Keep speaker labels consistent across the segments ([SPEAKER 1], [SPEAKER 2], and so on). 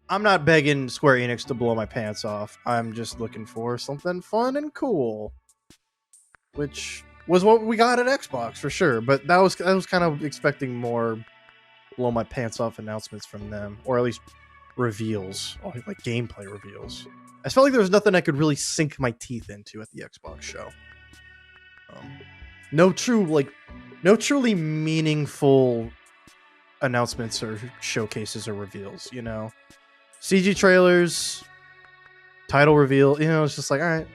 [SPEAKER 1] I'm not begging Square Enix to blow my pants off. I'm just looking for something fun and cool, which was what we got at Xbox for sure. But I was kind of expecting more blow my pants off announcements from them, or at least reveals, like gameplay reveals. I felt like there was nothing I could really sink my teeth into at the Xbox show. No truly meaningful announcements or showcases or reveals. You know, CG trailers, title reveal. You know, it's just like, all right,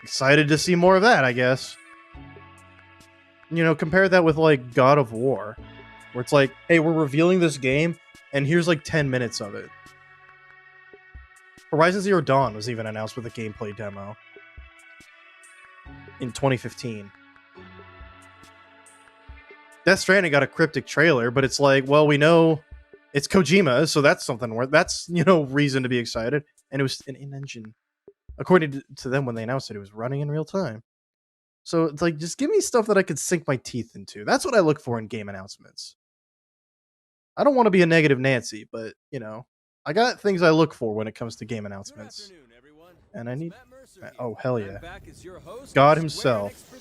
[SPEAKER 1] excited to see more of that, I guess. You know, compare that with like God of War, where it's like, hey, we're revealing this game, and here's like 10 minutes of it. Horizon Zero Dawn was even announced with a gameplay demo in 2015. Death Stranding got a cryptic trailer, but it's like, well, we know it's Kojima, so that's something worth. That's, you know, reason to be excited. And it was an in-engine, according to them when they announced it, it was running in real time. So it's like, just give me stuff that I could sink my teeth into. That's what I look for in game announcements. I don't want to be a negative Nancy, but you know, I got things I look for when it comes to game announcements. And I need... Oh, hell yeah. God himself.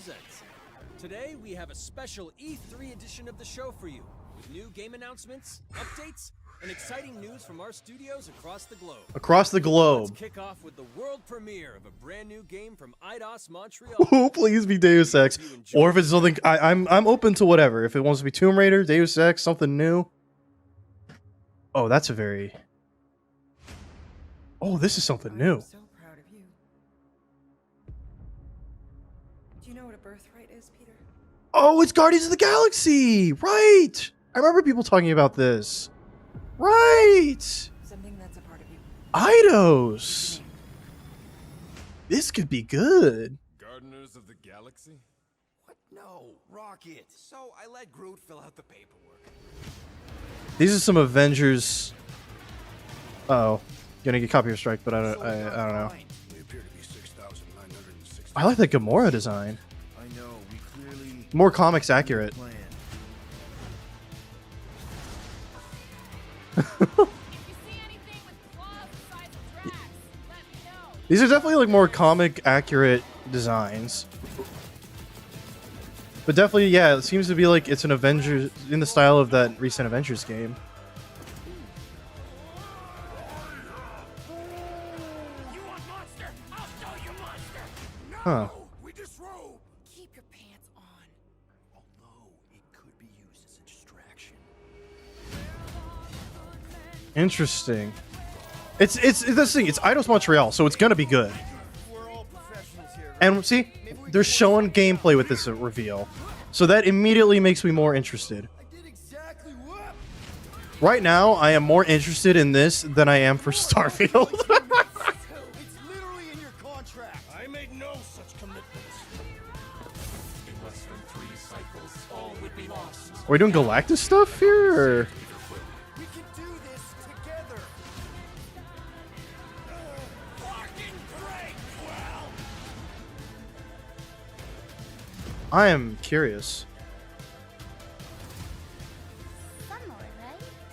[SPEAKER 2] Today we have a special E3 edition of the show for you, with new game announcements, updates, and exciting news from our studios across the globe.
[SPEAKER 1] Across the globe.
[SPEAKER 2] Let's kick off with the world premiere of a brand new game from Eidos Montreal.
[SPEAKER 1] Oh, please be Deus Ex. Or if it's something... I'm open to whatever. If it wants to be Tomb Raider, Deus Ex, something new. Oh, that's a very... Oh, this is something new.
[SPEAKER 3] I'm so proud of you. Do you know what a birthright is, Peter?
[SPEAKER 1] Oh, it's Guardians of the Galaxy! Right! I remember people talking about this. Right!
[SPEAKER 3] Something that's a part of you.
[SPEAKER 1] Eidos! This could be good.
[SPEAKER 4] Gardeners of the Galaxy?
[SPEAKER 5] What? No, Rocket. So I let Groot fill out the paperwork.
[SPEAKER 1] These are some Avengers... Uh-oh. Gonna get copyright strike, but I don't know.
[SPEAKER 4] They appear to be 6,960.
[SPEAKER 1] I like that Gamora design.
[SPEAKER 4] I know, we clearly...
[SPEAKER 1] More comics accurate.
[SPEAKER 4] Plan.
[SPEAKER 1] These are definitely like more comic accurate designs. But definitely, yeah, it seems to be like it's an Avengers in the style of that recent Avengers game. Huh.
[SPEAKER 5] We disrobe. Keep your pants on. Although it could be used as a distraction.
[SPEAKER 1] Interesting. It's this thing. It's Eidos Montreal, so it's gonna be good.
[SPEAKER 5] We're all professionals here.
[SPEAKER 1] And see, they're showing gameplay with this reveal, so that immediately makes me more interested.
[SPEAKER 5] I did exactly what?
[SPEAKER 1] Right now, I am more interested in this than I am for Starfield.
[SPEAKER 5] It's literally in your contract.
[SPEAKER 4] I made no such commitments. In less than 3 cycles, all would be lost.
[SPEAKER 1] Are we doing Galactus stuff here? Or?
[SPEAKER 5] We can do this together. Fucking great, Quill!
[SPEAKER 1] I am curious.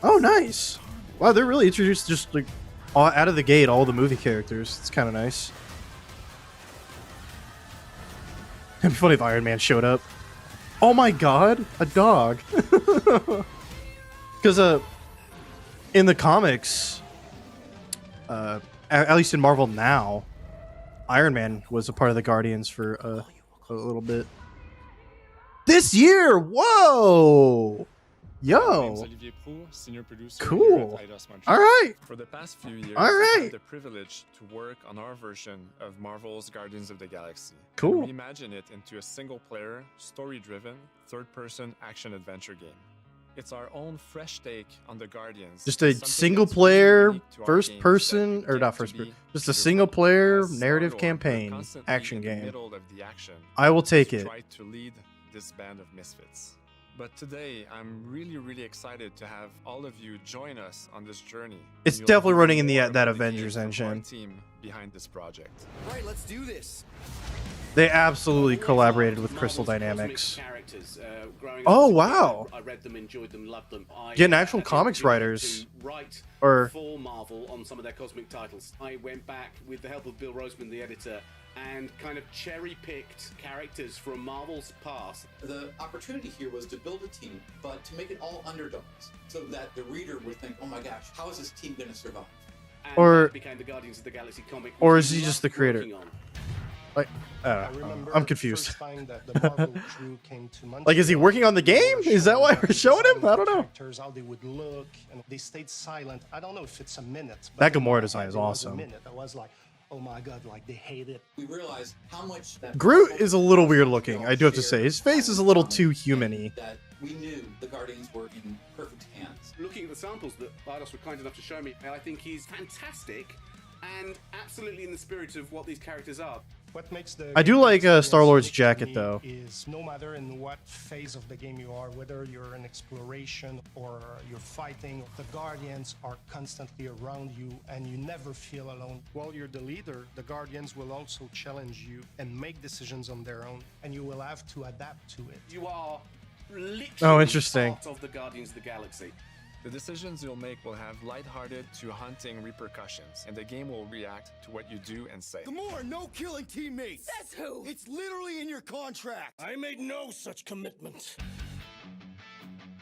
[SPEAKER 1] Oh, nice. Wow, they're really introduced just like out of the gate all the movie characters. It's kind of nice. It'd be funny if Iron Man showed up. Oh my god, a dog. Because in the comics, at least in Marvel now, Iron Man was a part of the Guardians for a little bit. This year, whoa, yo, cool. All right.
[SPEAKER 6] For the past few years,
[SPEAKER 1] All right.
[SPEAKER 6] I've had the privilege to work on our version of Marvel's Guardians of the Galaxy.
[SPEAKER 1] Cool.
[SPEAKER 6] And reimagine it into a single-player, story-driven, third-person action-adventure game. It's our own fresh take on the Guardians.
[SPEAKER 1] Just a
[SPEAKER 6] something
[SPEAKER 1] single
[SPEAKER 6] that's really
[SPEAKER 1] player,
[SPEAKER 6] unique to our
[SPEAKER 1] first
[SPEAKER 6] games
[SPEAKER 1] person,
[SPEAKER 6] that
[SPEAKER 1] or
[SPEAKER 6] get
[SPEAKER 1] not
[SPEAKER 6] to
[SPEAKER 1] first
[SPEAKER 6] be
[SPEAKER 1] person, just a
[SPEAKER 6] Peter
[SPEAKER 1] single
[SPEAKER 6] Parker
[SPEAKER 1] player
[SPEAKER 6] as
[SPEAKER 1] narrative
[SPEAKER 6] Star-Lord,
[SPEAKER 1] campaign
[SPEAKER 6] constantly
[SPEAKER 1] action
[SPEAKER 6] in the
[SPEAKER 1] game.
[SPEAKER 6] middle of the action.
[SPEAKER 1] I will take
[SPEAKER 6] to
[SPEAKER 1] it.
[SPEAKER 6] try to lead this band of misfits. But today, I'm really excited to have all of you join us on this journey.
[SPEAKER 1] It's
[SPEAKER 6] You'll
[SPEAKER 1] definitely
[SPEAKER 6] hear
[SPEAKER 1] running in
[SPEAKER 6] more
[SPEAKER 1] that
[SPEAKER 6] about the
[SPEAKER 1] Avengers
[SPEAKER 6] game from our
[SPEAKER 1] engine.
[SPEAKER 6] team behind this project.
[SPEAKER 5] Right, let's do this.
[SPEAKER 1] They absolutely collaborated with Crystal Dynamics.
[SPEAKER 7] characters. Growing up
[SPEAKER 1] Oh,
[SPEAKER 7] as a kid,
[SPEAKER 1] wow.
[SPEAKER 7] I read them, enjoyed them, loved them. I
[SPEAKER 1] Getting actual
[SPEAKER 7] had the
[SPEAKER 1] comics
[SPEAKER 7] opportunity
[SPEAKER 1] writers,
[SPEAKER 7] to write
[SPEAKER 1] or
[SPEAKER 7] for Marvel on some of their cosmic titles. I went back with the help of Bill Roseman, the editor, and kind of cherry-picked characters from Marvel's past.
[SPEAKER 8] The opportunity here was to build a team, but to make it all underdogs, so that the reader would think, oh my gosh, how is this team going to survive?
[SPEAKER 7] And
[SPEAKER 1] Or-
[SPEAKER 7] that became the Guardians of the Galaxy comic.
[SPEAKER 1] or
[SPEAKER 7] which
[SPEAKER 1] is
[SPEAKER 7] we
[SPEAKER 1] he just
[SPEAKER 7] loved
[SPEAKER 1] the creator?
[SPEAKER 7] working on.
[SPEAKER 1] like,
[SPEAKER 9] I remember
[SPEAKER 1] I'm
[SPEAKER 9] the
[SPEAKER 1] confused.
[SPEAKER 9] first time that the Marvel crew came to
[SPEAKER 1] Like, is he
[SPEAKER 9] Montreal,
[SPEAKER 1] working on the
[SPEAKER 9] they
[SPEAKER 1] game?
[SPEAKER 9] were
[SPEAKER 1] Is that why we're showing him?
[SPEAKER 9] design
[SPEAKER 1] I don't know.
[SPEAKER 9] characters, how they would look, and they stayed silent. I don't know if it's a minute.
[SPEAKER 1] That
[SPEAKER 9] but
[SPEAKER 1] Gamora design is
[SPEAKER 9] it was a
[SPEAKER 1] awesome.
[SPEAKER 9] minute. I was like, oh my god, like they hate it.
[SPEAKER 8] We realized how much that
[SPEAKER 1] Groot
[SPEAKER 8] Marvel
[SPEAKER 1] is a little weird
[SPEAKER 8] and
[SPEAKER 1] looking,
[SPEAKER 8] Montreal
[SPEAKER 1] I do have to
[SPEAKER 8] shared
[SPEAKER 1] say. His face is a little too
[SPEAKER 8] and
[SPEAKER 1] human-y.
[SPEAKER 8] That we knew the Guardians were in perfect hands.
[SPEAKER 7] Looking at the samples that Bardos were kind enough to show me, I think he's fantastic and absolutely in the spirit of what these characters are.
[SPEAKER 9] What makes the
[SPEAKER 1] I do
[SPEAKER 9] game
[SPEAKER 1] like,
[SPEAKER 9] experience
[SPEAKER 1] Star-Lord's
[SPEAKER 9] unique to
[SPEAKER 1] jacket,
[SPEAKER 9] me
[SPEAKER 1] though.
[SPEAKER 9] Is no matter in what phase of the game you are, whether you're in exploration or you're fighting, the Guardians are constantly around you and you never feel alone. While you're the leader, the Guardians will also challenge you and make decisions on their own, and you will have to adapt to it.
[SPEAKER 7] You are literally
[SPEAKER 1] Oh, interesting.
[SPEAKER 7] part of the Guardians of the Galaxy.
[SPEAKER 6] The decisions you'll make will have lighthearted to haunting repercussions, and the game will react to what you do and say.
[SPEAKER 4] Gamora, no killing teammates!
[SPEAKER 3] Says who?
[SPEAKER 4] It's literally in your contract! I made no such commitment.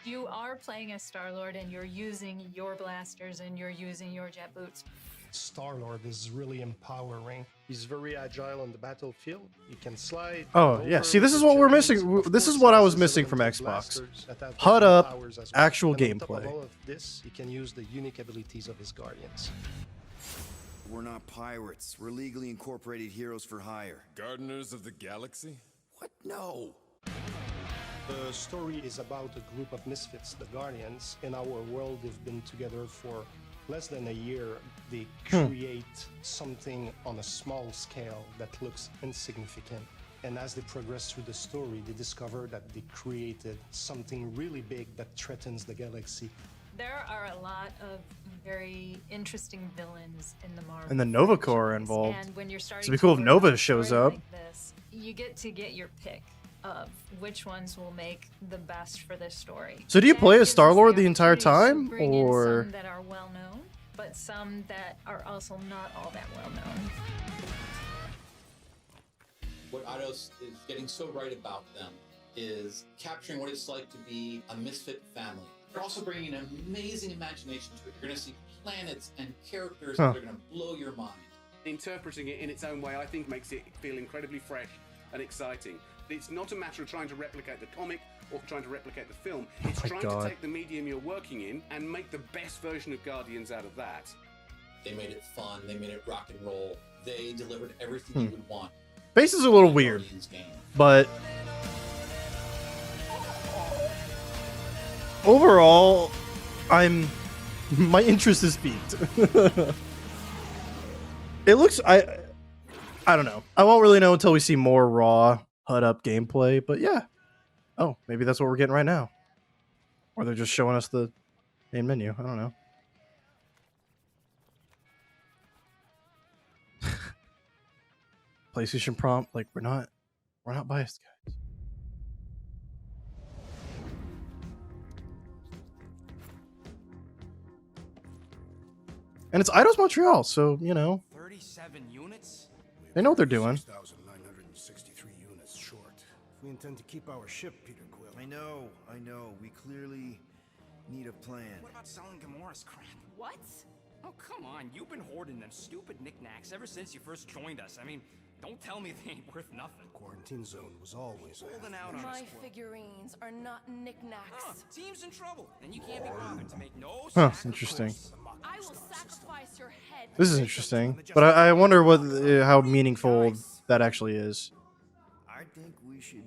[SPEAKER 10] You are playing as Star-Lord and you're using your blasters and you're using your jet boots.
[SPEAKER 9] Star-Lord is really empowering. He's very agile on the battlefield. He can slide.
[SPEAKER 1] Oh, yeah.
[SPEAKER 9] over
[SPEAKER 1] See, this is
[SPEAKER 9] with
[SPEAKER 1] what we're
[SPEAKER 9] giants.
[SPEAKER 1] missing.
[SPEAKER 9] Of
[SPEAKER 1] This is
[SPEAKER 9] course,
[SPEAKER 1] what I
[SPEAKER 9] he
[SPEAKER 1] was
[SPEAKER 9] has
[SPEAKER 1] missing
[SPEAKER 9] his
[SPEAKER 1] from
[SPEAKER 9] elemental
[SPEAKER 1] Xbox.
[SPEAKER 9] blasters that have
[SPEAKER 1] HUD
[SPEAKER 9] different
[SPEAKER 1] up,
[SPEAKER 9] powers as well.
[SPEAKER 1] actual
[SPEAKER 9] And on top of
[SPEAKER 1] gameplay.
[SPEAKER 9] all of this, he can use the unique abilities of his guardians.
[SPEAKER 5] We're not pirates. We're legally incorporated heroes for hire.
[SPEAKER 4] Gardeners of the Galaxy?
[SPEAKER 5] What? No.
[SPEAKER 9] The story is about a group of misfits, the Guardians. In our world, they've been together for less than a year. They create something on a small scale that looks insignificant. And as they progress through the story, they discover that they created something really big that threatens the galaxy.
[SPEAKER 10] There are a lot of very interesting villains in the Marvel.
[SPEAKER 1] And the Nova
[SPEAKER 10] franchise,
[SPEAKER 1] Corps are involved.
[SPEAKER 10] And when you're starting
[SPEAKER 1] So it'd be
[SPEAKER 10] to
[SPEAKER 1] cool if
[SPEAKER 10] work
[SPEAKER 1] Nova
[SPEAKER 10] on a
[SPEAKER 1] shows
[SPEAKER 10] story
[SPEAKER 1] up.
[SPEAKER 10] like this, you get your pick of which ones will make the best for this story.
[SPEAKER 1] So do you
[SPEAKER 10] That
[SPEAKER 1] play as
[SPEAKER 10] gives us
[SPEAKER 1] Star-Lord the entire
[SPEAKER 10] opportunity to
[SPEAKER 1] time,
[SPEAKER 10] bring in
[SPEAKER 1] or-
[SPEAKER 10] some that are well known, but some that are also not all that well known.
[SPEAKER 8] What Eidos is getting so right about them is capturing what it's like to be a misfit family. They're also bringing an amazing imagination to it. You're going to see planets and characters that are going to blow your mind.
[SPEAKER 7] Interpreting it in its own way, I think, makes it feel incredibly fresh and exciting. It's not a matter of trying to replicate the comic or trying to replicate the film. It's
[SPEAKER 1] my
[SPEAKER 7] trying
[SPEAKER 1] God.
[SPEAKER 7] to take the medium you're working in and make the best version of Guardians out of that.
[SPEAKER 8] They made it fun. They made it rock and roll. They delivered everything you would want.
[SPEAKER 1] Face is a little
[SPEAKER 8] in a
[SPEAKER 1] weird,
[SPEAKER 8] Guardians game.
[SPEAKER 1] but overall, my interest is piqued. It looks, I don't know. I won't really know until we see more raw HUD up gameplay, but yeah. Oh, maybe that's what we're getting right now. Or they're just showing us the main menu. I don't know. PlayStation prompt, like we're not biased, guys. And it's Eidos Montreal, so you know
[SPEAKER 5] 37 units?
[SPEAKER 1] they know what they're doing.
[SPEAKER 4] 6,963 units short. We intend to keep our ship, Peter Quill.
[SPEAKER 5] I know. We clearly need a plan.
[SPEAKER 11] What about selling Gamora's crap?
[SPEAKER 3] What?
[SPEAKER 11] Oh, come on. You've been hoarding them stupid knickknacks ever since you first joined us. I mean, don't tell me they ain't worth nothing.
[SPEAKER 4] Quarantine zone was always
[SPEAKER 11] Holding out on
[SPEAKER 3] My
[SPEAKER 11] us, Quill.
[SPEAKER 3] figurines are not knickknacks.
[SPEAKER 11] Huh, team's in trouble. And you can't be bothered to make no
[SPEAKER 1] Huh,
[SPEAKER 11] sacrifice.
[SPEAKER 1] interesting.
[SPEAKER 3] I will sacrifice your head.
[SPEAKER 1] This is interesting, but I wonder what how meaningful that actually is.
[SPEAKER 5] I think we should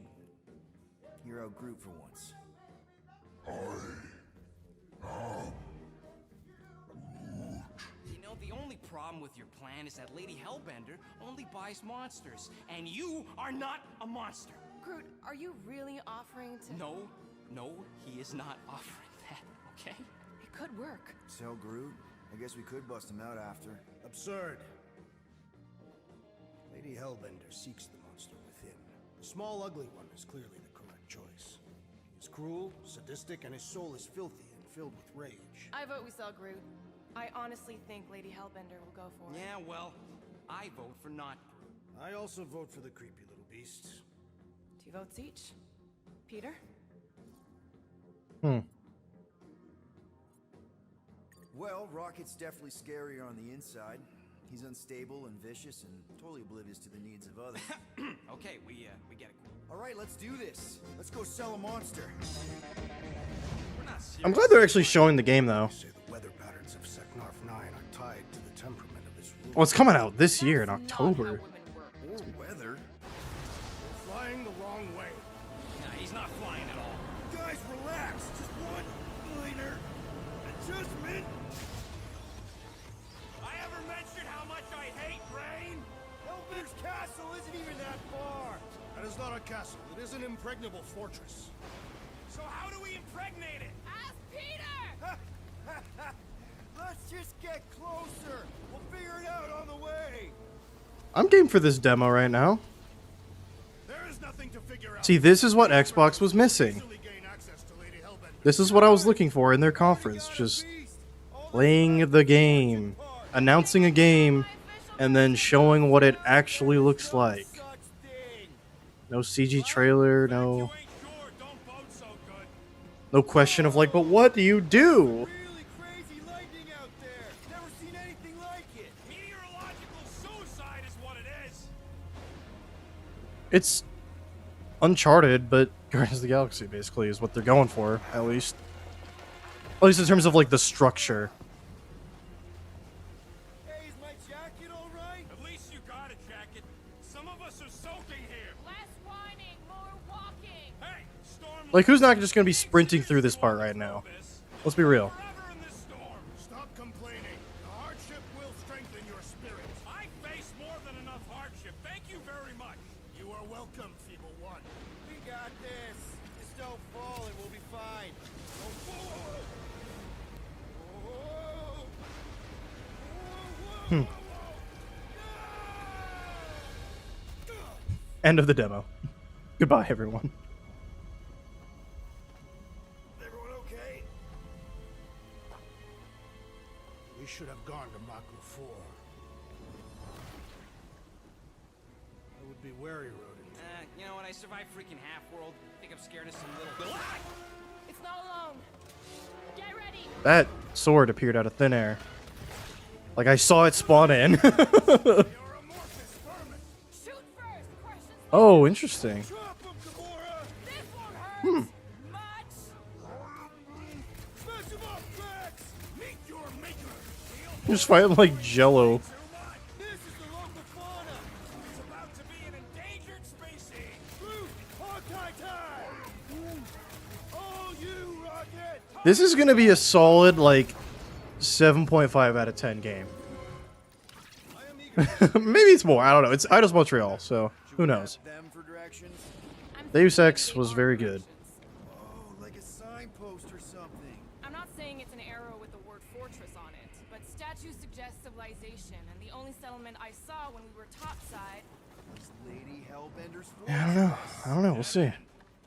[SPEAKER 5] hear out Groot for once.
[SPEAKER 11] You know, the only problem with your plan is that Lady Hellbender only buys monsters. And you are not a monster.
[SPEAKER 3] Groot, are you really offering to...
[SPEAKER 11] No, he is not offering that, okay?
[SPEAKER 3] It could work.
[SPEAKER 5] Tell Groot. I guess we could bust him out after.
[SPEAKER 4] absurd. Lady Hellbender seeks the monster within. The small, ugly one is clearly the correct
[SPEAKER 5] choice. He's cruel, sadistic, and his soul is filthy and filled with rage.
[SPEAKER 3] I vote we sell Groot. I honestly think Lady Hellbender will go for it.
[SPEAKER 11] Yeah, well, I vote for not Groot.
[SPEAKER 5] I also vote for the creepy little beast.
[SPEAKER 3] 2 votes each. Peter?
[SPEAKER 12] Well, Rocket's definitely scarier on the inside. He's unstable and vicious and totally oblivious to the needs of others.
[SPEAKER 11] Okay, we get it.
[SPEAKER 12] All right, let's do this. Let's go sell a monster.
[SPEAKER 11] We're not serious.
[SPEAKER 1] I'm glad they're actually showing the game though.
[SPEAKER 5] Say the weather patterns of Seknarf 9 are tied to the temperament of his ruler.
[SPEAKER 1] Well, it's coming out this year in
[SPEAKER 3] That's not
[SPEAKER 1] October.
[SPEAKER 3] how women work.
[SPEAKER 12] Or weather.
[SPEAKER 5] We're flying the wrong way.
[SPEAKER 11] Nah, he's not flying at all.
[SPEAKER 5] Guys, relax. Just one minor adjustment. I ever mentioned how much I hate rain? Hellbender's castle isn't even that far. That is not a castle. It is an impregnable fortress. So how do we impregnate it?
[SPEAKER 3] Ask Peter!
[SPEAKER 12] Let's just get closer. We'll figure it out on the way.
[SPEAKER 1] I'm game for this demo right now.
[SPEAKER 5] There is nothing to figure out.
[SPEAKER 1] See, this is what Xbox was missing.
[SPEAKER 5] Easily gain access to Lady Hellbender.
[SPEAKER 1] This is what I was looking for in their conference. Just playing the game, announcing a game, and then showing what it actually looks like. No CG trailer, no question of like, but what do you do?
[SPEAKER 12] Really crazy lightning out there. Never seen anything like it.
[SPEAKER 5] Meteorological suicide is what it is.
[SPEAKER 1] It's Uncharted, but Guardians of the Galaxy basically is what they're going for, at least. At least in terms of like the structure.
[SPEAKER 12] Hey, is my jacket all right?
[SPEAKER 5] At least you got a jacket. Some of us are soaking here.
[SPEAKER 3] Less whining, more walking.
[SPEAKER 5] Hey, storm.
[SPEAKER 1] Like, who's not just gonna be sprinting through this part right now? Let's be real.
[SPEAKER 5] Forever in this storm. Stop complaining. The hardship will strengthen your spirit. I face more than enough hardship. Thank you very much. You are welcome, Feeble One.
[SPEAKER 12] We got this. Just don't fall and we'll be fine.
[SPEAKER 1] End of the demo. Goodbye, everyone.
[SPEAKER 5] Everyone okay? We should have gone to Maku 4. I would be wary, Rodin.
[SPEAKER 11] You know what? I survived freaking Half-World. I think I'm scared of some little...
[SPEAKER 3] It's not alone. Get ready.
[SPEAKER 1] That sword appeared out of thin air. Like I saw it spawn in.
[SPEAKER 5] You're amorphous vermin.
[SPEAKER 3] Shoot first. Questions.
[SPEAKER 1] Oh, interesting.
[SPEAKER 5] Drop him, Gamora.
[SPEAKER 3] This won't hurt much.
[SPEAKER 5] Smash him up, Max. Meet your maker.
[SPEAKER 1] Just fighting like Jello.
[SPEAKER 5] This is the local fauna. It's about to be an endangered species. Groot, Hawkeye time. Oh, you Rocket.
[SPEAKER 1] This is gonna be a solid like 7.5 out of 10 game. Maybe it's more. I don't know. It's Idols Montreal, so who knows?
[SPEAKER 12] Them for directions.
[SPEAKER 1] Deus Ex was very good.
[SPEAKER 12] Oh, like a signpost or something.
[SPEAKER 3] I'm not saying it's an arrow with the word fortress on it, but statues suggest civilization, and the only settlement I saw when we were topside.
[SPEAKER 12] It's Lady Hellbender's
[SPEAKER 1] I don't know. I don't know. We'll see.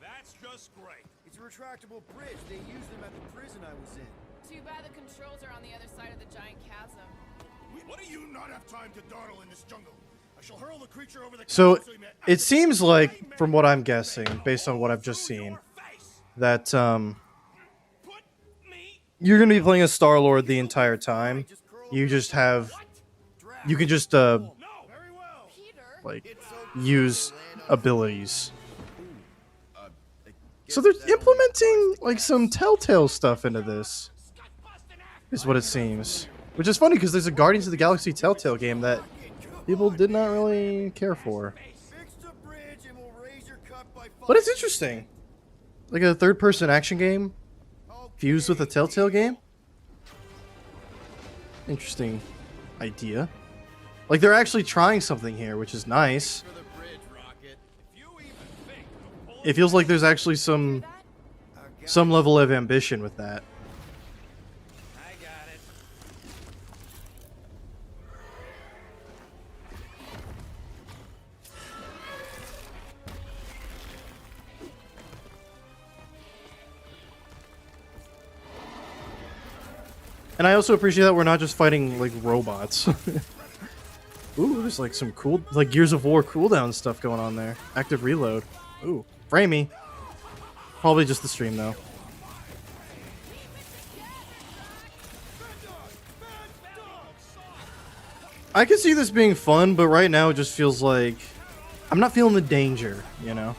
[SPEAKER 5] That's just great.
[SPEAKER 12] It's a retractable bridge. They used them at the prison I was in.
[SPEAKER 3] Too bad the controls are on the other side of the giant chasm.
[SPEAKER 5] What do you not have time to dawdle in this jungle? I shall hurl the creature over the
[SPEAKER 1] So
[SPEAKER 5] castle you may-
[SPEAKER 1] it seems like, from what I'm guessing, based on what I've just seen, that you're gonna be playing as Star-Lord the entire time. You just have, you can just like use abilities. So they're implementing like some Telltale stuff into this, is what it seems. Which is funny because there's a Guardians of the Galaxy Telltale game that people did not really care for. But it's interesting. Like a third-person action game fused with a Telltale game. Interesting idea. Like they're actually trying something here, which is nice. It feels like there's actually some level of ambition with that.
[SPEAKER 11] I got it.
[SPEAKER 1] And I also appreciate that we're not just fighting like robots. Ooh, there's like some cool, like Gears of War cooldown stuff going on there. Active reload. Ooh, framey. Probably just the stream though. I can see this being fun, but right now it just feels like I'm not feeling the danger, you know?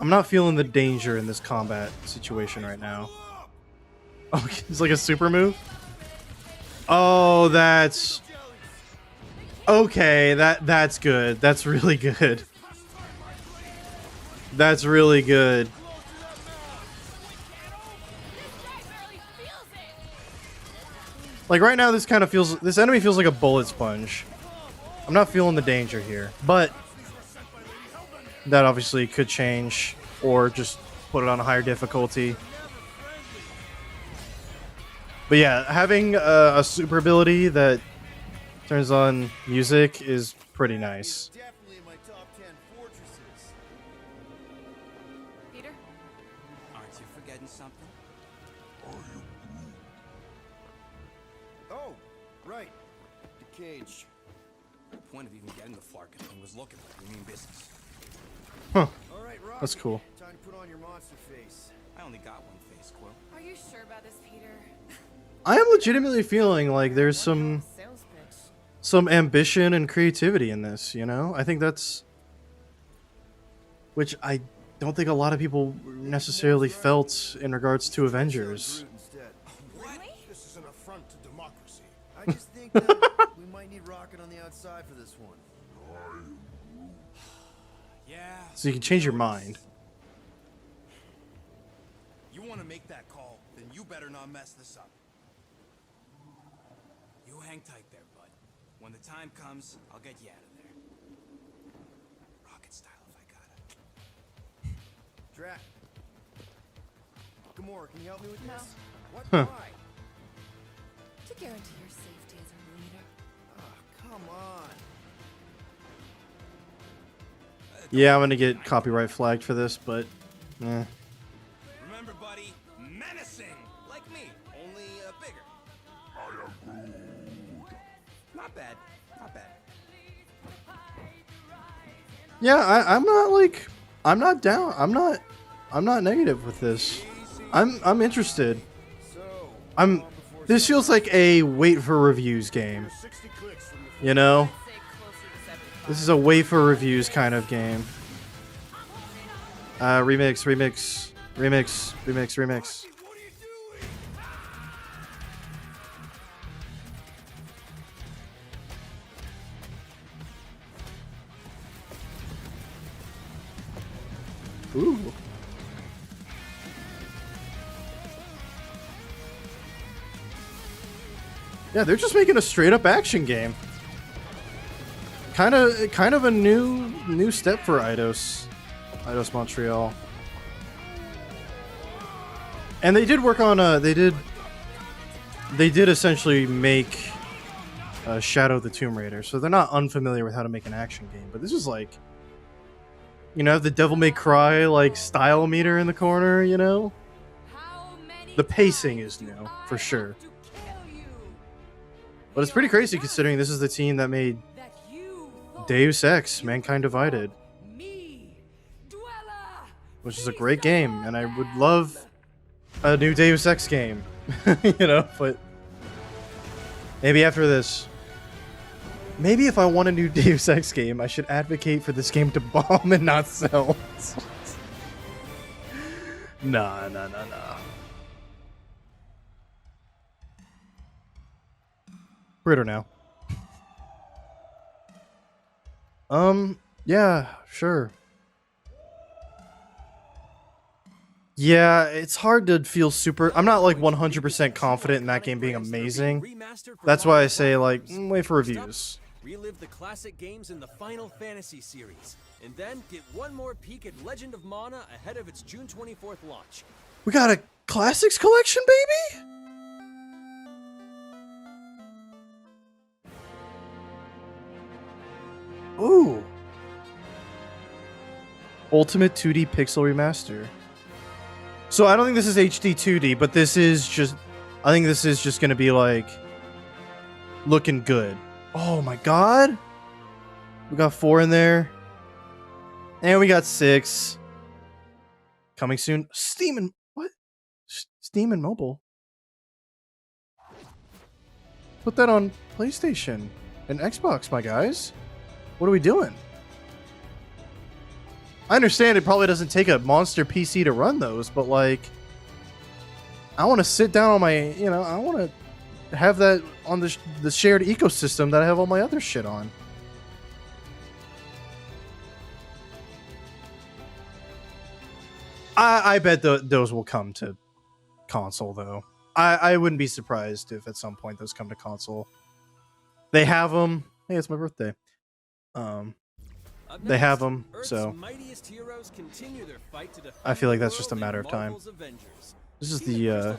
[SPEAKER 1] I'm not feeling the danger in this combat situation right now. Oh, it's like a super move? Oh, that's... Okay, that's good. That's really good. That's really good. Like right now, this kind of feels... This enemy feels like a bullet sponge. I'm not feeling the danger here, but... That obviously could change, or just put it on a higher difficulty. But yeah, having a super ability that turns on music is pretty nice.
[SPEAKER 12] Definitely in my top 10 fortresses.
[SPEAKER 3] Peter?
[SPEAKER 11] Aren't you forgetting something?
[SPEAKER 12] Oh, right. The cage.
[SPEAKER 11] The point of even getting the Flarkin thing was looking like we mean business.
[SPEAKER 1] Huh.
[SPEAKER 12] All right, Rocket.
[SPEAKER 1] That's cool.
[SPEAKER 12] Time to put on your monster face.
[SPEAKER 11] I only got one face, Quill.
[SPEAKER 3] Are you sure about this, Peter?
[SPEAKER 1] I am legitimately feeling like there's some ambition and creativity in this, you know? I think that's... Which I don't think a lot of people necessarily felt in regards to Avengers.
[SPEAKER 3] Really?
[SPEAKER 5] This is an affront to democracy.
[SPEAKER 12] I just think that we might need Rocket on the outside for this one.
[SPEAKER 11] Yeah.
[SPEAKER 1] So you can change your mind.
[SPEAKER 11] You want to make that call, then you better not mess this up. You hang tight there, bud. When the time comes, I'll get you out of there. Rocket style if I gotta.
[SPEAKER 12] Drac. Gamora, can you help me with this? What?
[SPEAKER 1] Huh.
[SPEAKER 12] Why?
[SPEAKER 3] To guarantee your safety as a leader.
[SPEAKER 12] Oh, come on.
[SPEAKER 1] Yeah, I'm gonna get copyright flagged for this, but... Eh.
[SPEAKER 11] Remember, buddy, menacing, like me, only bigger. Not bad, not bad.
[SPEAKER 1] Yeah, I'm not like... I'm not down. I'm not negative with this. I'm interested. This feels like a wait for reviews game. You know? This is a wait for reviews kind of game. Remix. Ooh. Yeah, they're just making a straight up action game. Kind of a new step for Eidos Montreal. And they did work on they did essentially make Shadow the Tomb Raider, so they're not unfamiliar with how to make an action game. But this is like, you know, the Devil May Cry like style meter in the corner, you know. The pacing is new for sure. But it's pretty crazy considering this is the team that made Deus Ex: Mankind Divided, which is a great game, and I would love a new Deus Ex game, you know. But maybe after this, maybe if I want a new Deus Ex game, I should advocate for this game to bomb and not sell. Nah. Britter now. Yeah, sure. Yeah, it's hard to feel super... I'm not like 100% confident in that game being amazing. That's why I say, like, wait for reviews.
[SPEAKER 2] Relive the classic games in the Final Fantasy series, and then get one more peek at Legend of Mana ahead of its June 24th launch.
[SPEAKER 1] We got a Classics collection, baby? Ooh. Ultimate 2D Pixel Remaster. So I don't think this is HD 2D, but this is just... I think this is just going to be, like, looking good. Oh, my God. We got 4 in there. And we got 6. Coming soon. Steam and... What? Steam and mobile. Put that on PlayStation and Xbox, my guys. What are we doing? I understand it probably doesn't take a monster PC to run those, but like, I want to sit down on my, you know, I want to have that on the shared ecosystem that I have all my other shit on. I bet those will come to console, though. I wouldn't be surprised if at some point those come to console. They have them. Hey, it's my birthday. They have them, so I feel like that's just a matter of time. This is the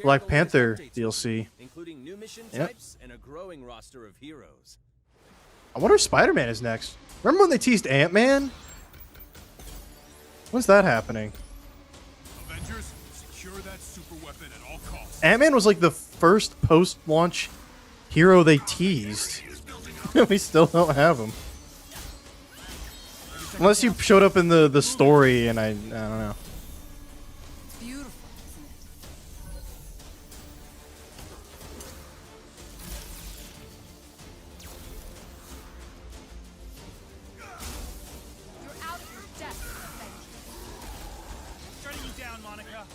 [SPEAKER 1] Black Panther DLC.
[SPEAKER 2] Including new mission
[SPEAKER 1] Yep.
[SPEAKER 2] types and a growing roster of heroes.
[SPEAKER 1] I wonder if Spider-Man is next. Remember when they teased Ant-Man? When's that happening?
[SPEAKER 4] Avengers, secure that super weapon at all costs.
[SPEAKER 1] Ant-Man was like the first post-launch hero they teased. We still don't have him. Unless you showed up in the story and I don't know.
[SPEAKER 3] Beautiful, isn't it? You're out of your depth, Avengers.
[SPEAKER 5] Shutting you down, Monica.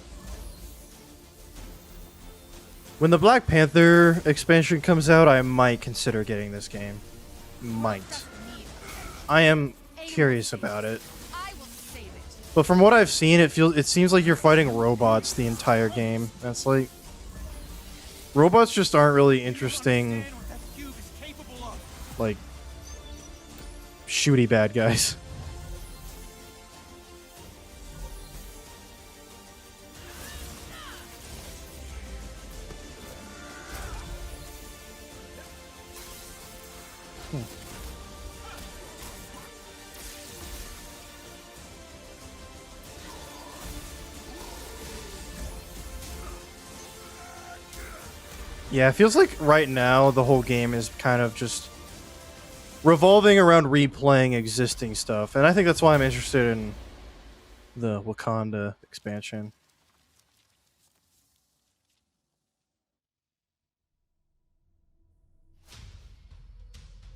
[SPEAKER 1] When the Black Panther expansion comes out, I might consider getting this game. Might. I am curious about it. But from what I've seen, it seems like you're fighting robots the entire game. That's like, robots just aren't really interesting, like, shooty bad guys. Yeah, it feels like right now the whole game is kind of just revolving around replaying existing stuff. And I think that's why I'm interested in the Wakanda expansion.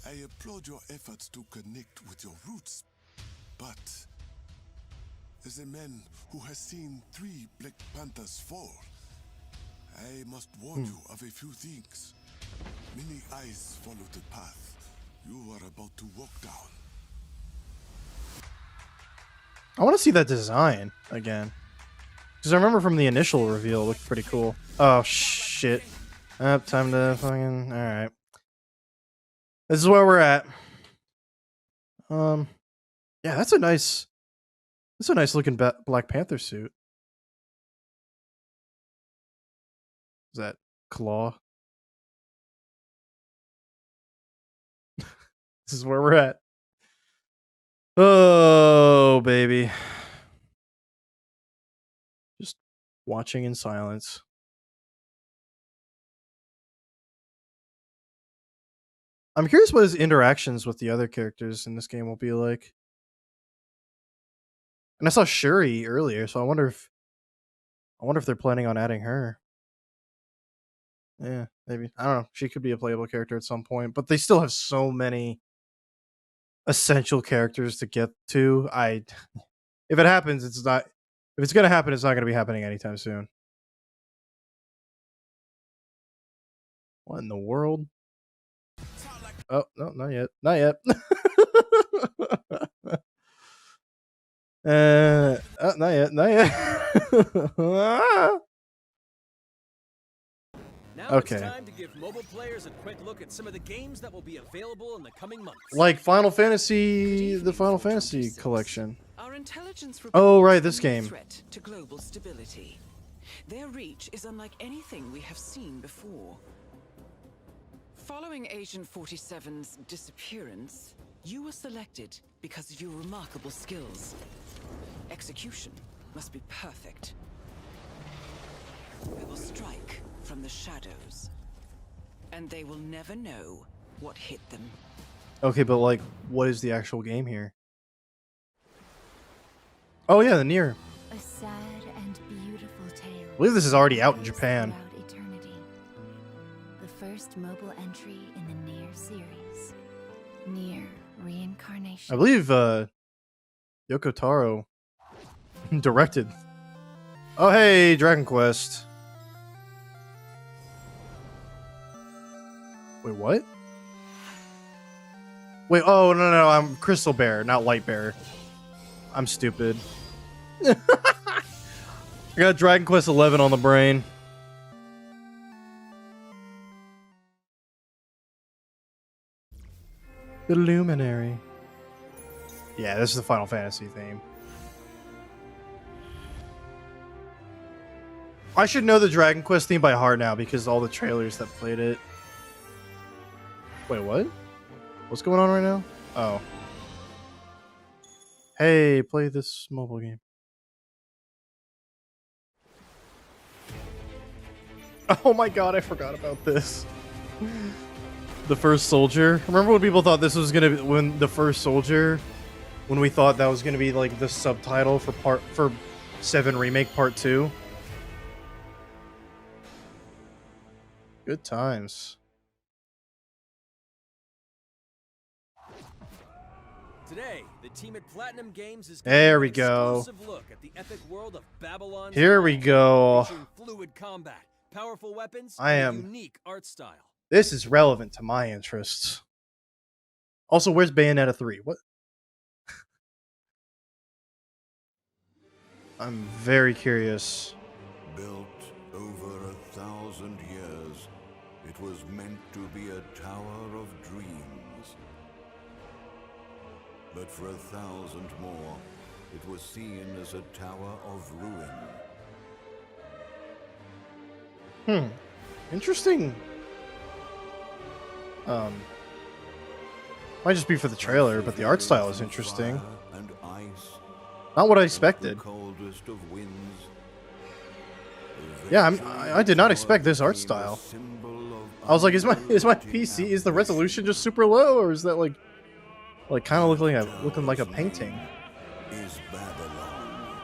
[SPEAKER 4] I applaud your efforts to connect with your roots, but as a man who has seen 3 Black Panthers fall, I must warn you of a few things. Many eyes follow the path you are about to walk down.
[SPEAKER 1] I want to see that design again. Because I remember from the initial reveal, it looked pretty cool. Oh, shit. Time to fucking... Alright. This is where we're at. Yeah, that's a nice looking Black Panther suit. Is that Claw? This is where we're at. Oh, baby. Just watching in silence. I'm curious what his interactions with the other characters in this game will be like. And I saw Shuri earlier, so I wonder if they're planning on adding her. Yeah, maybe. I don't know. She could be a playable character at some point, but they still have so many essential characters to get to. If it happens, it's not. If it's gonna happen, it's not gonna be happening anytime soon. What in the world? Oh no, not yet. Not yet. Not yet. Not yet.
[SPEAKER 2] Now it's time to give mobile players a quick look at some of the games that will be available in the coming months.
[SPEAKER 1] Like Final Fantasy, the Final Fantasy collection.
[SPEAKER 13] Our intelligence
[SPEAKER 1] Oh, right, this game.
[SPEAKER 13] Threat to global stability. Their reach is unlike anything we have seen before. Following Agent 47's disappearance, You were selected because of your remarkable skills. Execution must be perfect. We will strike from the shadows, and they will never know what hit them.
[SPEAKER 1] Okay, but like, what is the actual game here? Oh yeah, the Nier.
[SPEAKER 14] A sad and beautiful tale.
[SPEAKER 1] I believe this is already out in Japan.
[SPEAKER 14] Throughout eternity. The first mobile entry in the Nier series. Nier Reincarnation.
[SPEAKER 1] I believe Yoko Taro directed. Oh hey, Dragon Quest. Wait, what? Wait, oh no, I'm Crystal Bear, not Light Bear. I'm stupid. I got Dragon Quest 11 on the brain. The Luminary. Yeah, this is the Final Fantasy theme. I should know the Dragon Quest theme by heart now because all the trailers that played it. Wait, what? What's going on right now? Oh. Hey, play this mobile game. Oh my god, I forgot about this. The First Soldier. Remember when people thought this was gonna be when the First Soldier, when we thought that was gonna be like the subtitle for 7 Remake Part 2? Good times.
[SPEAKER 2] Today, the team at Platinum Games is
[SPEAKER 1] There
[SPEAKER 2] giving
[SPEAKER 1] we
[SPEAKER 2] an
[SPEAKER 1] go.
[SPEAKER 2] exclusive look at the epic world of Babylon's
[SPEAKER 1] Here we
[SPEAKER 2] Fall,
[SPEAKER 1] go.
[SPEAKER 2] featuring fluid combat, powerful weapons,
[SPEAKER 1] I
[SPEAKER 2] and a
[SPEAKER 1] am-
[SPEAKER 2] unique art style.
[SPEAKER 1] This is relevant to my interests. Also, where's Bayonetta 3? What? I'm very curious.
[SPEAKER 15] Built over 1,000 years, it was meant to be a tower of dreams. But for 1,000 more, it was seen as a tower of ruin.
[SPEAKER 1] Interesting. Might just be for the trailer, but the art style is interesting.
[SPEAKER 15] Fire and ice,
[SPEAKER 1] Not what I expected.
[SPEAKER 15] the coldest of winds.
[SPEAKER 1] Yeah, I did not expect this art style. I was like, is my PC, is the resolution just super low, or is that like kind of looking like a painting?
[SPEAKER 15] Is Babylon.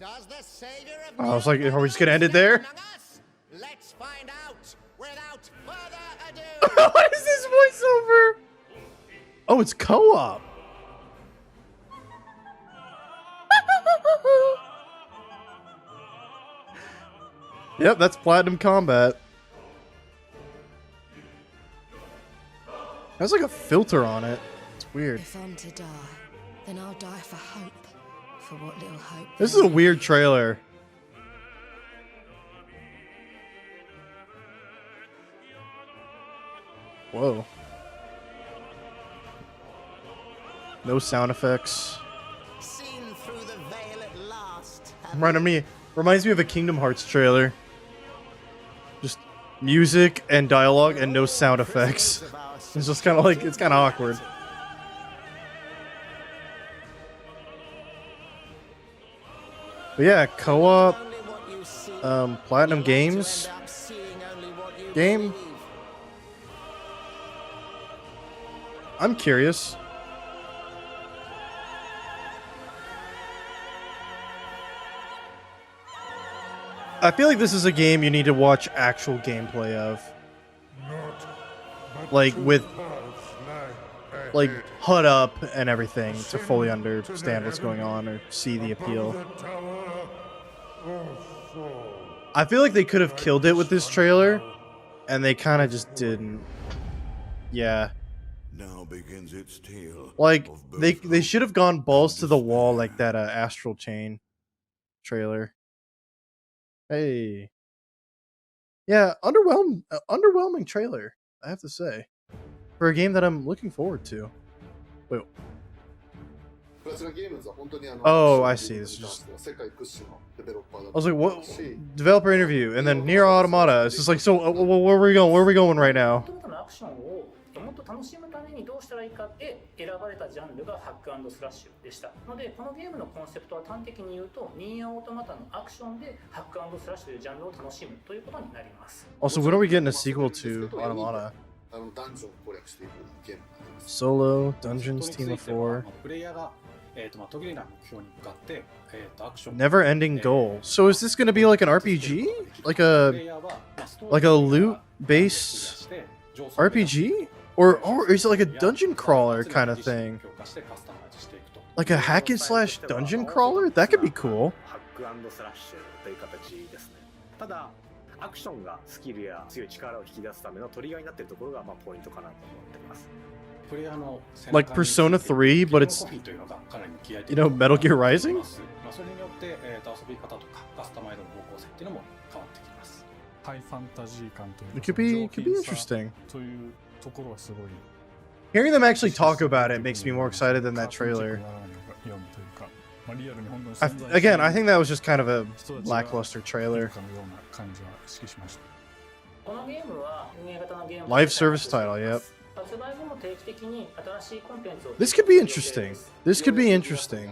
[SPEAKER 5] Does the savior of
[SPEAKER 1] I was like, are we just gonna end it there?
[SPEAKER 5] Let's find out without further ado.
[SPEAKER 1] What is this voiceover? Oh, it's co-op. Yep, that's Platinum Combat. There's like a filter on it. It's weird.
[SPEAKER 16] If I'm to die, then I'll die for hope. For what little hope.
[SPEAKER 1] This is a weird trailer. Whoa. No sound effects.
[SPEAKER 5] Seen through the veil at last.
[SPEAKER 1] Reminds me of a Kingdom Hearts trailer. Just music and dialogue and no sound effects. It's just kind of like, it's kind of awkward. But yeah, co-op, Platinum Games game. I'm curious. I feel like this is a game you need to watch actual gameplay of. Like with like HUD up and everything to fully understand what's going on or see the appeal. I feel like they could have killed it with this trailer and they kind of just didn't. Yeah.
[SPEAKER 15] Now begins its tale.
[SPEAKER 1] Like they should have gone balls to the wall like that Astral Chain trailer. Hey. Yeah, underwhelming trailer, I have to say. For a game that I'm looking forward to. Wait. Oh, I see. This is just. I was like, what? Developer interview, and then Nier Automata. It's just like, so where are we going? Where are we going right now?
[SPEAKER 17] アクションをもっと楽しむためにどうしたらいいかって選ばれたジャンルがハック&スラッシュでしたのでこのゲームのコンセプトは端的に言うとニーアオートマタのアクションでハック&スラッシュというジャンルを楽しむということになります
[SPEAKER 1] Also, when are we getting a sequel to Automata? Solo, Dungeons, Team of 4. Never ending goal. So is this going to be like an RPG? Like a loot based RPG? Or is it like a dungeon crawler kind of thing? Like a hack and slash dungeon crawler? That could be cool.
[SPEAKER 17] ただアクションがスキルや強い力を引き出すためのトリガーになっているところがポイントかなと思っています。
[SPEAKER 1] Like Persona 3, but it's, you know, Metal Gear Rising? It could be interesting. Hearing them actually talk about it makes me more excited than that trailer. Again, I think that was just kind of a lackluster trailer. Live service title, yep. This could be interesting. This could be interesting.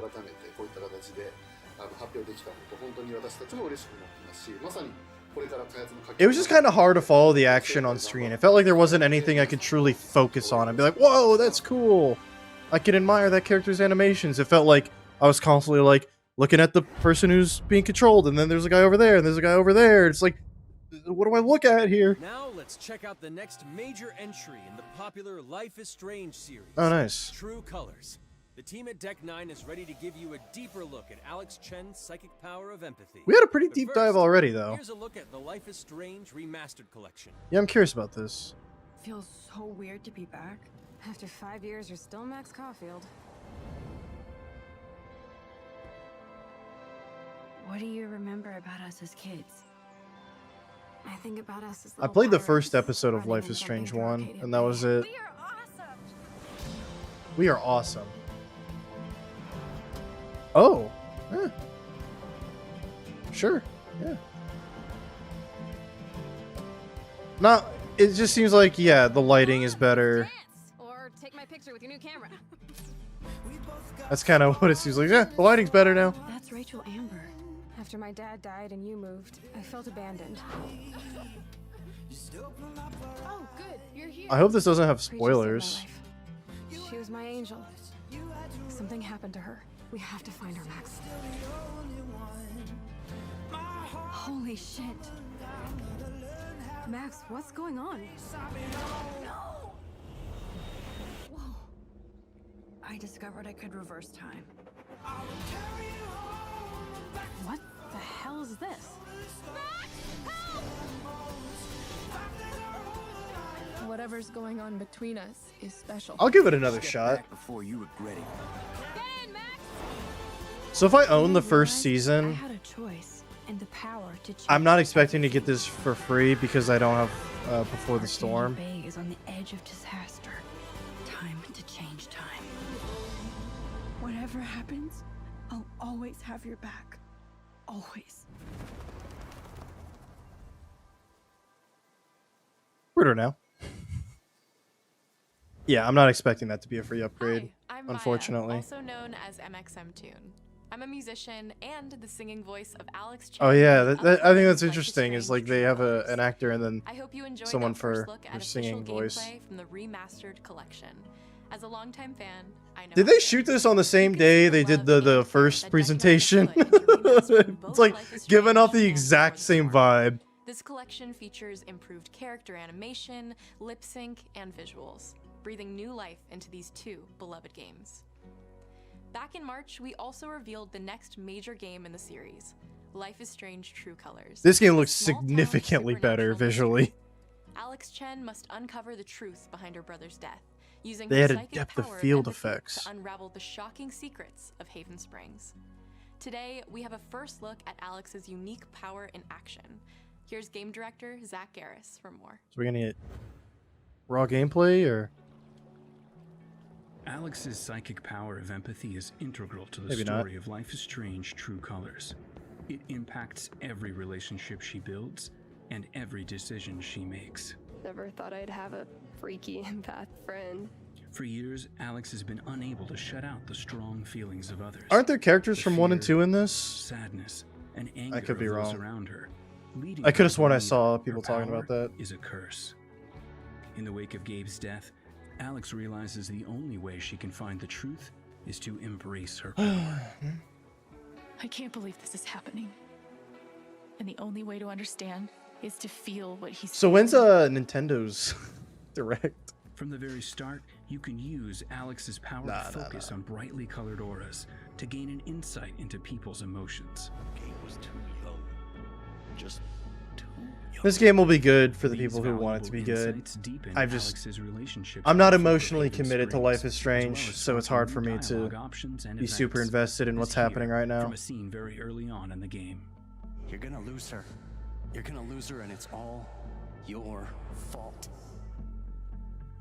[SPEAKER 1] It was just kind of hard to follow the action on screen. It felt like there wasn't anything I could truly focus on and be like, whoa, that's cool. I could admire that character's animations. It felt like I was constantly like looking at the person who's being controlled, and then there's a guy over there, and there's a guy over there. It's like, what do I look at here?
[SPEAKER 2] Now let's check out the next major entry in the popular Life is Strange series.
[SPEAKER 1] Oh, nice.
[SPEAKER 2] True Colors. The team at Deck 9 is ready to give you a deeper look at Alex Chen's psychic power of empathy.
[SPEAKER 1] We had a pretty deep dive already, though.
[SPEAKER 2] Here's a look at the Life is Strange Remastered Collection.
[SPEAKER 1] Yeah, I'm curious about this.
[SPEAKER 18] Feels so weird to be back. After 5 years, you're still Max Caulfield. What do you remember about us as kids? I think about us as
[SPEAKER 1] I played the first episode of Life is Strange 1, and that was it. We are awesome. Oh. Eh. Sure. Yeah. Not. It just seems like, yeah, the lighting is better.
[SPEAKER 3] Or take my picture with your new camera.
[SPEAKER 1] That's kind of what it seems like. Yeah, the lighting's better now.
[SPEAKER 18] That's Rachel Amber. After my dad died and you moved, I felt abandoned.
[SPEAKER 3] Oh, good. You're here.
[SPEAKER 1] I hope this doesn't have spoilers.
[SPEAKER 18] She was my angel. Something happened to her. We have to find her, Max. Holy shit. Max, what's going on? No! Whoa. I discovered I could reverse time. What the hell is this?
[SPEAKER 3] Whatever's going on between us is special.
[SPEAKER 1] I'll give it another shot.
[SPEAKER 12] Before you regret it.
[SPEAKER 1] So if I own the first season,
[SPEAKER 18] I had a choice and the power to change.
[SPEAKER 1] I'm not expecting to get this for free because I don't have Before the Storm.
[SPEAKER 18] Bay is on the edge of disaster. Time to change time. Whatever happens, I'll always have your back. Always.
[SPEAKER 1] Weirder now. Yeah, I'm not expecting that to be a free upgrade.
[SPEAKER 19] Hi, I'm
[SPEAKER 1] unfortunately.
[SPEAKER 19] Maya, also known as MXM Tune. I'm a musician and the singing voice of Alex Chen.
[SPEAKER 1] Oh yeah, I think that's interesting. Is like they have an actor and then
[SPEAKER 19] I hope you enjoyed
[SPEAKER 1] someone
[SPEAKER 19] that first
[SPEAKER 1] for
[SPEAKER 19] look
[SPEAKER 1] their
[SPEAKER 19] at
[SPEAKER 1] singing
[SPEAKER 19] official
[SPEAKER 1] voice.
[SPEAKER 19] gameplay from the remastered collection. As a longtime fan, I know
[SPEAKER 1] Did they shoot this on the same day they did the first presentation? It's like giving off the exact same vibe.
[SPEAKER 19] This collection features improved character animation, lip sync, and visuals, breathing new life into these two beloved games. Back in March, we also revealed the next major game in the series, Life is Strange True Colors.
[SPEAKER 1] This game looks significantly better visually.
[SPEAKER 19] Alex Chen must uncover the truth behind her brother's death, using
[SPEAKER 1] They
[SPEAKER 19] her
[SPEAKER 1] had a
[SPEAKER 19] psychic
[SPEAKER 1] depth of
[SPEAKER 19] power
[SPEAKER 1] field
[SPEAKER 19] empathy
[SPEAKER 1] effects.
[SPEAKER 19] to unravel the shocking secrets of Haven Springs. Today, we have a first look at Alex's unique power in action. Here's game director Zach Garris for more.
[SPEAKER 1] So we're gonna get raw gameplay or
[SPEAKER 20] Alex's psychic power of empathy is integral to the
[SPEAKER 1] Maybe not.
[SPEAKER 20] story of Life is Strange: True Colors. It impacts every relationship she builds and every decision she makes.
[SPEAKER 21] Never thought I'd have a freaky empath friend.
[SPEAKER 20] For years, Alex has been unable to shut out the strong feelings of others.
[SPEAKER 1] Aren't there characters
[SPEAKER 20] The
[SPEAKER 1] from 1 and
[SPEAKER 20] fear,
[SPEAKER 1] 2 in this?
[SPEAKER 20] sadness, and anger
[SPEAKER 1] I could be
[SPEAKER 20] of those
[SPEAKER 1] wrong.
[SPEAKER 20] around her, leading
[SPEAKER 1] I could
[SPEAKER 20] her
[SPEAKER 1] have
[SPEAKER 20] to
[SPEAKER 1] sworn I
[SPEAKER 20] believe
[SPEAKER 1] saw
[SPEAKER 20] her
[SPEAKER 1] people talking about
[SPEAKER 20] power
[SPEAKER 1] that.
[SPEAKER 20] is a curse. In the wake of Gabe's death, Alex realizes the only way she can find the truth is to embrace her power.
[SPEAKER 10] I can't believe this is happening. And the only way to understand is to feel what he's
[SPEAKER 1] So when's Nintendo's Direct?
[SPEAKER 20] From the very start, you can use Alex's power to focus on brightly colored auras to gain an insight into people's emotions.
[SPEAKER 22] Gabe was too young. Just too young.
[SPEAKER 1] This game will be good for the
[SPEAKER 20] These
[SPEAKER 1] people who want it to be good.
[SPEAKER 20] insights deepen
[SPEAKER 1] I've just,
[SPEAKER 20] Alex's relationships
[SPEAKER 1] I'm not
[SPEAKER 20] with the
[SPEAKER 1] emotionally
[SPEAKER 20] Raven
[SPEAKER 1] committed to
[SPEAKER 20] Springs,
[SPEAKER 1] Life is
[SPEAKER 20] as
[SPEAKER 1] Strange,
[SPEAKER 20] well as
[SPEAKER 1] so it's hard for
[SPEAKER 20] finding
[SPEAKER 1] me to
[SPEAKER 20] dialogue options and
[SPEAKER 1] be super
[SPEAKER 20] events.
[SPEAKER 1] invested in
[SPEAKER 20] As
[SPEAKER 1] what's
[SPEAKER 20] here,
[SPEAKER 1] happening right now.
[SPEAKER 20] From a scene very early on in the game.
[SPEAKER 22] You're gonna lose her. You're gonna lose her, and it's all your fault.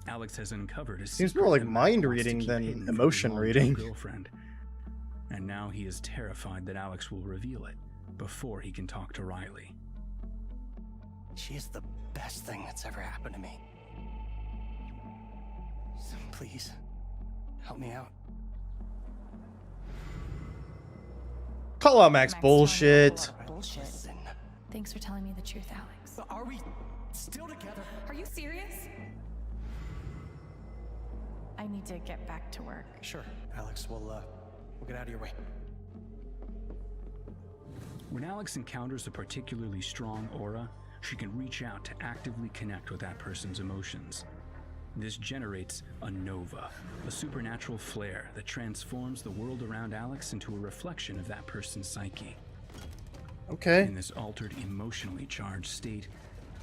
[SPEAKER 20] Alex has uncovered a
[SPEAKER 1] Seems
[SPEAKER 20] secret
[SPEAKER 1] more like
[SPEAKER 20] that
[SPEAKER 1] mind
[SPEAKER 20] wants to
[SPEAKER 1] reading
[SPEAKER 20] keep
[SPEAKER 1] than
[SPEAKER 20] hidden from
[SPEAKER 1] emotion
[SPEAKER 20] his long-term
[SPEAKER 1] reading.
[SPEAKER 20] girlfriend. And now he is terrified that Alex will reveal it before he can talk to Riley.
[SPEAKER 22] She is the best thing that's ever happened to me. So please, help me out.
[SPEAKER 1] Call out Max bullshit.
[SPEAKER 10] bullshit. Thanks for telling me the truth, Alex.
[SPEAKER 22] Are we still together?
[SPEAKER 10] Are you serious? I need to get back to work.
[SPEAKER 22] Sure, Alex. We'll get out of your way.
[SPEAKER 20] When Alex encounters a particularly strong aura, she can reach out to actively connect with that person's emotions. This generates a nova, a supernatural flare that transforms the world around Alex into a reflection of that person's psyche.
[SPEAKER 1] Okay.
[SPEAKER 20] In this altered, emotionally charged state,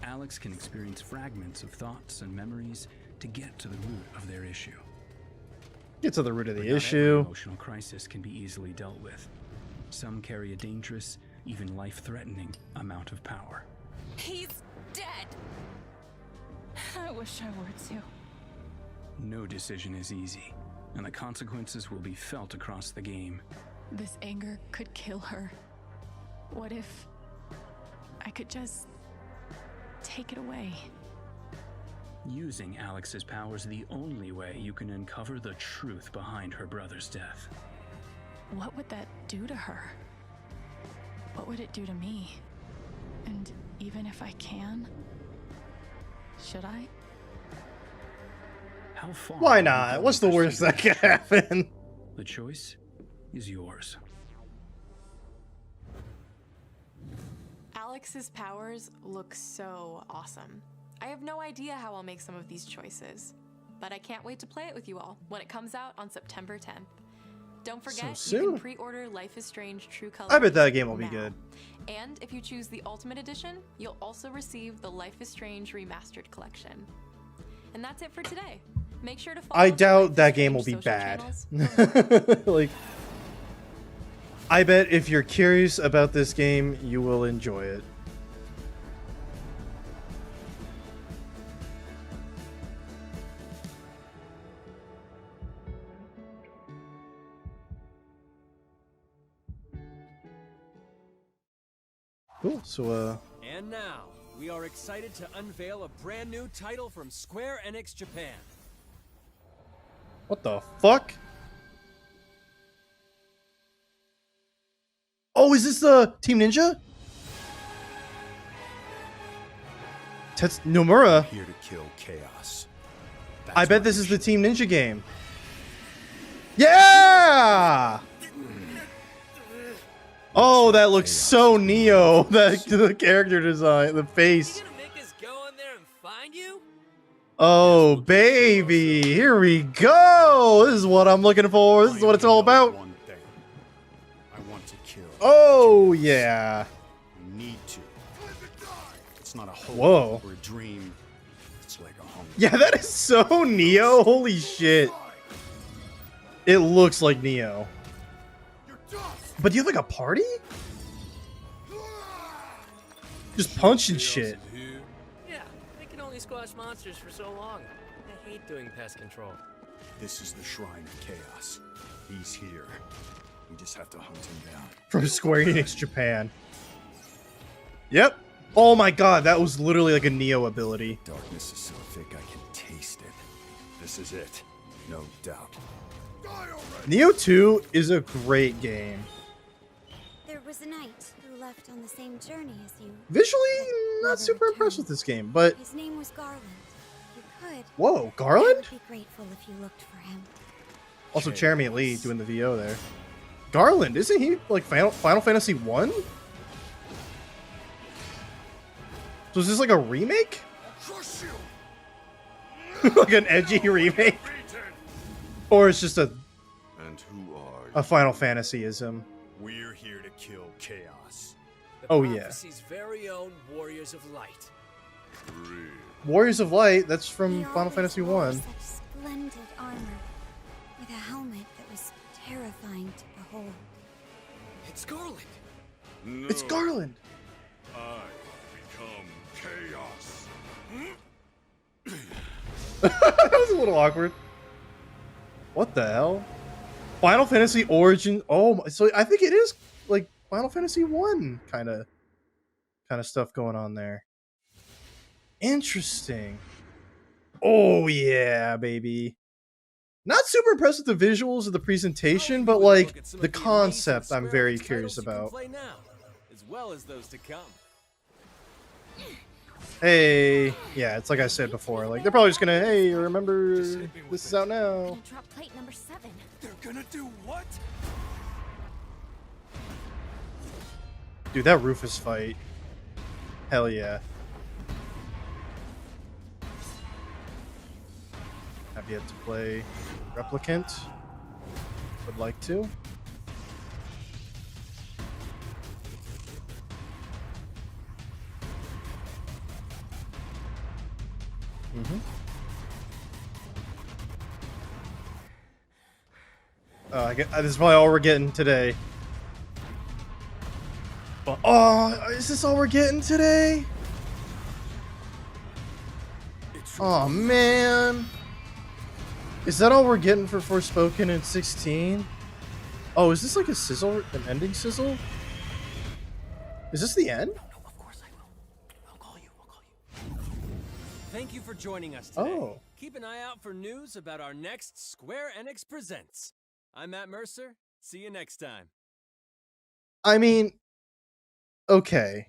[SPEAKER 20] Alex can experience fragments of thoughts and memories to get to the root of their issue.
[SPEAKER 1] Get to the root of
[SPEAKER 20] But
[SPEAKER 1] the
[SPEAKER 20] not every
[SPEAKER 1] issue.
[SPEAKER 20] emotional crisis can be easily dealt with. Some carry a dangerous, even life-threatening amount of power.
[SPEAKER 10] He's dead. I wish I were too.
[SPEAKER 20] No decision is easy, and the consequences will be felt across the game.
[SPEAKER 10] This anger could kill her. What if I could just take it away?
[SPEAKER 20] Using Alex's power is the only way you can uncover the truth behind her brother's death.
[SPEAKER 10] What would that do to her? What would it do to me? And even if I can, should I?
[SPEAKER 20] How far
[SPEAKER 1] Why
[SPEAKER 20] will you
[SPEAKER 1] not?
[SPEAKER 20] go
[SPEAKER 1] What's the
[SPEAKER 20] to
[SPEAKER 1] worst
[SPEAKER 20] pursue
[SPEAKER 1] that could happen?
[SPEAKER 20] The choice is yours.
[SPEAKER 19] Alex's powers look so awesome. I have no idea how I'll make some of these choices, but I can't wait to play it with you all when it comes out on September 10th. Don't forget, you
[SPEAKER 1] soon.
[SPEAKER 19] can pre-order Life is Strange True Colors.
[SPEAKER 1] I bet that game will be
[SPEAKER 19] now.
[SPEAKER 1] good.
[SPEAKER 19] And if you choose the Ultimate Edition, you'll also receive the Life is Strange Remastered Collection. And that's it for today. Make sure to follow
[SPEAKER 1] I
[SPEAKER 19] the
[SPEAKER 1] doubt
[SPEAKER 19] Life
[SPEAKER 1] that
[SPEAKER 19] is
[SPEAKER 1] game will
[SPEAKER 19] Strange
[SPEAKER 1] be
[SPEAKER 19] social
[SPEAKER 1] bad.
[SPEAKER 19] channels.
[SPEAKER 1] Like, I bet if you're curious about this game, you will enjoy it. Cool. So,
[SPEAKER 2] And now, we are excited to unveil a brand new title from Square Enix Japan.
[SPEAKER 1] what the fuck? Oh, is this Team Ninja? Nomura.
[SPEAKER 22] Here to kill chaos.
[SPEAKER 1] I bet this is the Team Ninja game. Yeah! Oh, that looks so Neo. The character design, the face. Oh, baby. Here we go. This is what I'm looking for. This is what it's all about.
[SPEAKER 22] One thing. I want to kill.
[SPEAKER 1] Oh, yeah.
[SPEAKER 22] I need to. It's not a hope
[SPEAKER 1] Whoa.
[SPEAKER 22] or a dream. It's like a hunger.
[SPEAKER 1] Yeah, that is so Neo. Holy shit. It looks like Neo. But do you have like a party? Just punching shit.
[SPEAKER 23] Yeah, they can only squash monsters for so long. I hate doing pest control.
[SPEAKER 5] This is the Shrine of Chaos. He's here. We just have to hunt him down.
[SPEAKER 1] From Square Enix Japan. Yep. Oh my god, that was literally like a Neo ability.
[SPEAKER 5] Darkness is so thick I can taste it. This is it. No doubt.
[SPEAKER 1] Neo 2 is a great game.
[SPEAKER 14] There was a knight who left on the same journey as you.
[SPEAKER 1] Visually, not super impressed with this game, but...
[SPEAKER 14] His name was Garland. You could.
[SPEAKER 1] Whoa, Garland?
[SPEAKER 14] I would be grateful if you looked for him.
[SPEAKER 1] Also, Jeremy Lee doing the VO there. Garland, isn't he like Final Fantasy 1? So is this like a remake? Like an edgy remake? Or it's just a Final Fantasyism?
[SPEAKER 5] We're here to kill chaos.
[SPEAKER 1] Oh yeah.
[SPEAKER 2] Prophecy's very own Warriors of Light.
[SPEAKER 1] Warriors of Light, that's from Final Fantasy 1.
[SPEAKER 14] Such splendid armor, with a helmet that was terrifying to behold.
[SPEAKER 2] It's Garland.
[SPEAKER 4] No,
[SPEAKER 1] It's Garland.
[SPEAKER 4] I become chaos.
[SPEAKER 1] That was a little awkward. What the hell? Final Fantasy Origin. Oh, so I think it is like Final Fantasy 1 kind of stuff going on there. Interesting. Oh yeah, baby. Not super impressed with the visuals of the presentation, but like the concept I'm very curious about.
[SPEAKER 2] Play now, as well as those to come.
[SPEAKER 1] Hey, yeah, it's like I said before. Like they're probably just gonna, hey, remember this is out now.
[SPEAKER 14] Gonna drop plate number 7.
[SPEAKER 5] They're gonna do what?
[SPEAKER 1] Dude, that Rufus fight. Hell yeah. Have yet to play Replicant. Would like to. This is probably all we're getting today. Oh, is this all we're getting today? Oh man. Is that all we're getting for Forspoken in 16? Oh, is this like a sizzle? An ending sizzle? Is this the end?
[SPEAKER 2] Thank you for joining us today.
[SPEAKER 1] Oh.
[SPEAKER 2] Keep an eye out for news about our next Square Enix Presents. I'm Matt Mercer. See you next time.
[SPEAKER 1] I mean, okay.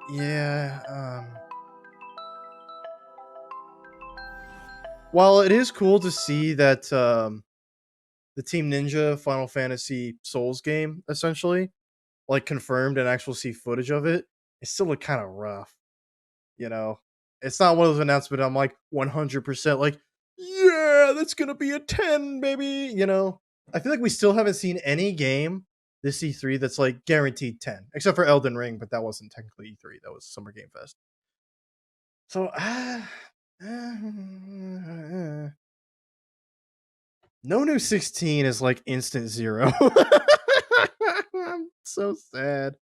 [SPEAKER 1] Yeah, while it is cool to see that the Team Ninja Final Fantasy Souls game essentially like confirmed and actually see footage of it, it still look kind of rough. You know, it's not one of those announcements I'm like 100% like, yeah, that's gonna be a 10, baby. You know, I feel like we still haven't seen any game this E3 that's like guaranteed 10, except for Elden Ring, but that wasn't technically E3, that was Summer Game Fest. So, No New 16 is like instant 0. I'm so sad.